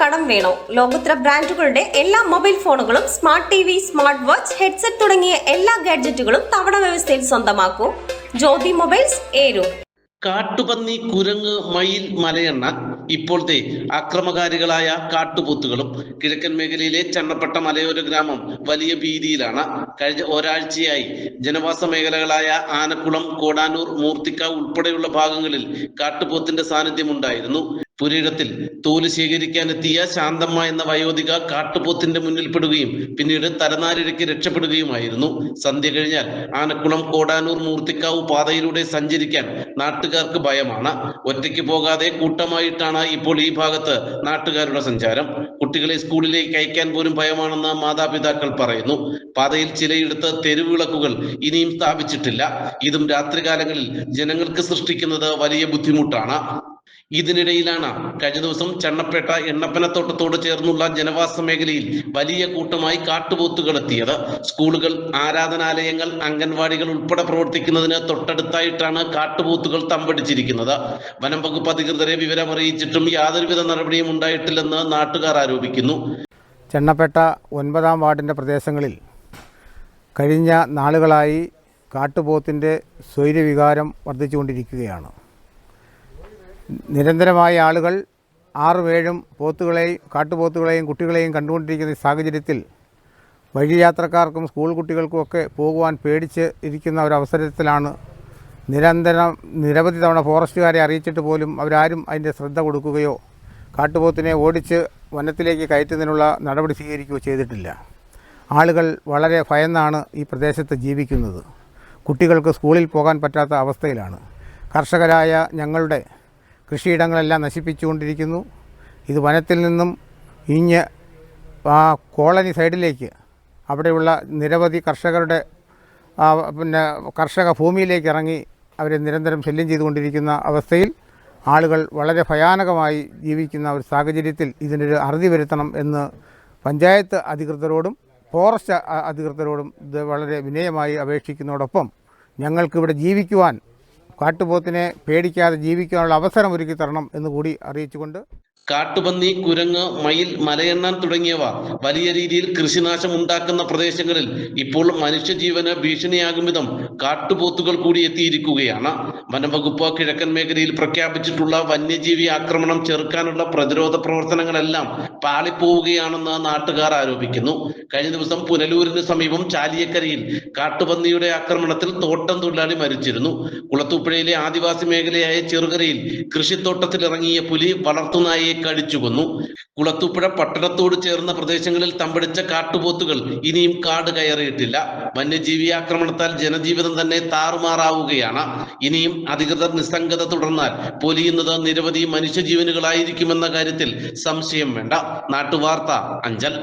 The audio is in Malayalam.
കടം വേണോ? ലോകോത്തര ബ്രാൻഡുകളുടെ എല്ലാ മൊബൈൽ ഫോണുകളും smart T V, smart watch, headset തുടങ്ങിയ എല്ലാ ഗാഡ്ജറ്റുകളും തവണ വ്യവസ്ഥയിൽ സ്വന്തമാക്കൂ. ജ്യോതി മൊബൈൽസ്, ഏരൂർ. കാട്ടുപന്നി, കുരങ്ങ്, മയിൽ, മലയെണ്ണ ഇപ്പോഴത്തെ അക്രമകാരികളായ കാട്ടുപോത്തുകളും. കിഴക്കൻ മേഖലയിലെ ചണ്ണപ്പെട്ട മലയോര ഗ്രാമം വലിയ ഭീതിയിലാണ്. കഴിഞ്ഞ ഒരാഴ്ചയായി ജനവാസ മേഖലകളായ ആനക്കുളം, കോടാനൂർ, മൂർത്തിക്കാവ് ഉൾപ്പെടെയുള്ള ഭാഗങ്ങളിൽ കാട്ടുപോത്തിന്റെ സാന്നിധ്യമുണ്ടായിരുന്നു. പുരയിടത്തിൽ തോല് ശേഖരിക്കാനെത്തിയ ശാന്തമ്മ എന്ന വയോധിക കാട്ടുപോത്തിന്റെ മുന്നിൽപ്പെടുകയും പിന്നീട് തലനാരിഴയ്ക്ക് രക്ഷപ്പെടുകയുമായിരുന്നു. സന്ധ്യ കഴിഞ്ഞാൽ ആനക്കുളം, കോടാനൂർ, മൂർത്തിക്കാവ് പാതയിലൂടെ സഞ്ചരിക്കാൻ നാട്ടുകാർക്ക് ഭയമാണ്. ഒറ്റയ്ക്ക് പോകാതെ കൂട്ടമായിട്ടാണ് ഇപ്പോൾ ഈ ഭാഗത്ത് നാട്ടുകാരുടെ സഞ്ചാരം. കുട്ടികളെ സ്കൂളിലേക്ക് അയക്കാൻ പോലും ഭയമാണെന്ന് മാതാപിതാക്കൾ പറയുന്നു. പാതയിൽ ചിലയിടത്ത് തെരുവിളക്കുകൾ ഇനിയും സ്ഥാപിച്ചിട്ടില്ല. ഇതും രാത്രികാലങ്ങളിൽ ജനങ്ങൾക്ക് സൃഷ്ടിക്കുന്നത് വലിയ ബുദ്ധിമുട്ടാണ്. ഇതിനിടയിലാണ് കഴിഞ്ഞ ദിവസം ചണ്ണപ്പേട്ട എണ്ണപ്പനത്തോട്ടത്തോട് ചേർന്നുള്ള ജനവാസ മേഖലയിൽ വലിയ കൂട്ടമായി കാട്ടുപോത്തുകൾ എത്തിയത്. സ്കൂളുകൾ, ആരാധനാലയങ്ങൾ, അംഗൻവാടികൾ ഉൾപ്പെടെ പ്രവർത്തിക്കുന്നതിന് തൊട്ടടുത്തായിട്ടാണ് കാട്ടുപോത്തുകൾ തമ്പടിച്ചിരിക്കുന്നത്. വനം വകുപ്പ് അധികൃതരെ വിവരമറിയിച്ചിട്ടും യാതൊരുവിധ നടപടിയും ഉണ്ടായിട്ടില്ലെന്ന് നാട്ടുകാർ ആരോപിക്കുന്നു. ചണ്ണപ്പേട്ട 9-ാം വാർഡിൻ്റെ പ്രദേശങ്ങളിൽ കഴിഞ്ഞ നാളുകളായി കാട്ടുപോത്തിൻ്റെ സ്വൈര്യവികാരം വർദ്ധിച്ചുകൊണ്ടിരിക്കുകയാണ്. നിരന്തരമായ ആളുകൾ 6-7 കാട്ടുപോത്തുകളെയും കുട്ടികളെയും കണ്ടുകൊണ്ടിരിക്കുന്ന സാഹചര്യത്തിൽ വഴിയാത്രക്കാർക്കും സ്കൂൾ കുട്ടികൾക്കുമൊക്കെ പോകുവാൻ പേടിച്ച് ഇരിക്കുന്ന ഒരവസരത്തിലാണ് നിരവധി തവണ ഫോറസ്റ്റുകാരെ അറിയിച്ചിട്ട് പോലും അവരാരും അതിൻ്റെ ശ്രദ്ധ കൊടുക്കുകയോ കാട്ടുപോത്തിനെ ഓടിച്ച് വനത്തിലേക്ക് കയറ്റുന്നതിനുള്ള നടപടി സ്വീകരിക്കുകയോ ചെയ്തിട്ടില്ല. ആളുകൾ വളരെ ഭയന്നാണ് ഈ പ്രദേശത്ത് ജീവിക്കുന്നത്. കുട്ടികൾക്ക് സ്കൂളിൽ പോകാൻ പറ്റാത്ത അവസ്ഥയിലാണ്. കർഷകരായ ഞങ്ങളുടെ കൃഷിയിടങ്ങളെല്ലാം നശിപ്പിച്ചുകൊണ്ടിരിക്കുന്നു. ഇത് വനത്തിൽ നിന്നും ഇഞ്ഞ് കോളനി സൈഡിലേക്ക് അവിടെയുള്ള നിരവധി കർഷകരുടെ കർഷക ഭൂമിയിലേക്ക് ഇറങ്ങി അവരെ നിരന്തരം ശല്യം ചെയ്തുകൊണ്ടിരിക്കുന്ന അവസ്ഥയിൽ ആളുകൾ വളരെ ഭയാനകമായി ജീവിക്കുന്ന ഒരു സാഹചര്യത്തിൽ ഇതിനൊരു അറുതി വരുത്തണം എന്ന് പഞ്ചായത്ത് അധികൃതരോടും ഫോറസ്റ്റ് അധികൃതരോടും ഇത് വളരെ വിനയമായി അപേക്ഷിക്കുന്നതോടൊപ്പം ഞങ്ങൾക്കിവിടെ ജീവിക്കുവാൻ, കാട്ടുപോത്തിനെ പേടിക്കാതെ ജീവിക്കാനുള്ള അവസരം ഒരുക്കി തരണം എന്നുകൂടി അറിയിച്ചുകൊണ്ട്, കാട്ടുപന്നി, കുരങ്ങ്, മയിൽ, മലയെണ്ണാൻ തുടങ്ങിയവ വലിയ രീതിയിൽ കൃഷിനാശം ഉണ്ടാക്കുന്ന പ്രദേശങ്ങളിൽ ഇപ്പോൾ മനുഷ്യജീവന് ഭീഷണിയാകും വിധം കാട്ടുപോത്തുകൾ കൂടി എത്തിയിരിക്കുകയാണ്. വനംവകുപ്പ് കിഴക്കൻ മേഖലയിൽ പ്രഖ്യാപിച്ചിട്ടുള്ള വന്യജീവി ആക്രമണം ചെറുക്കാനുള്ള പ്രതിരോധ പ്രവർത്തനങ്ങളെല്ലാം പാളിപ്പോവുകയാണെന്ന് നാട്ടുകാർ ആരോപിക്കുന്നു. കഴിഞ്ഞ ദിവസം പുനലൂരിന് സമീപം ചാലിയക്കരയിൽ കാട്ടുപന്നിയുടെ ആക്രമണത്തിൽ തോട്ടം തൊഴിലാളി മരിച്ചിരുന്നു. കുളത്തൂപ്പുഴയിലെ ആദിവാസി മേഖലയായ ചെറുകരയിൽ കൃഷിത്തോട്ടത്തിൽ ഇറങ്ങിയ പുലി വളർത്തുനായെ കടിച്ചു കൊന്നു. കുളത്തൂപ്പുഴ പട്ടണത്തോട് ചേർന്ന പ്രദേശങ്ങളിൽ തമ്പടിച്ച കാട്ടുപോത്തുകൾ ഇനിയും കാട് കയറിയിട്ടില്ല. വന്യജീവി ആക്രമണത്താൽ ജനജീവിതം തന്നെ താറുമാറാവുകയാണ്. ഇനിയും അധികൃതർ നിസ്സംഗത തുടർന്നാൽ പൊലിയുന്നത് നിരവധി മനുഷ്യജീവനുകളായിരിക്കുമെന്ന കാര്യത്തിൽ സംശയം വേണ്ട. നാട്ടുവാർത്ത, അഞ്ചൽ.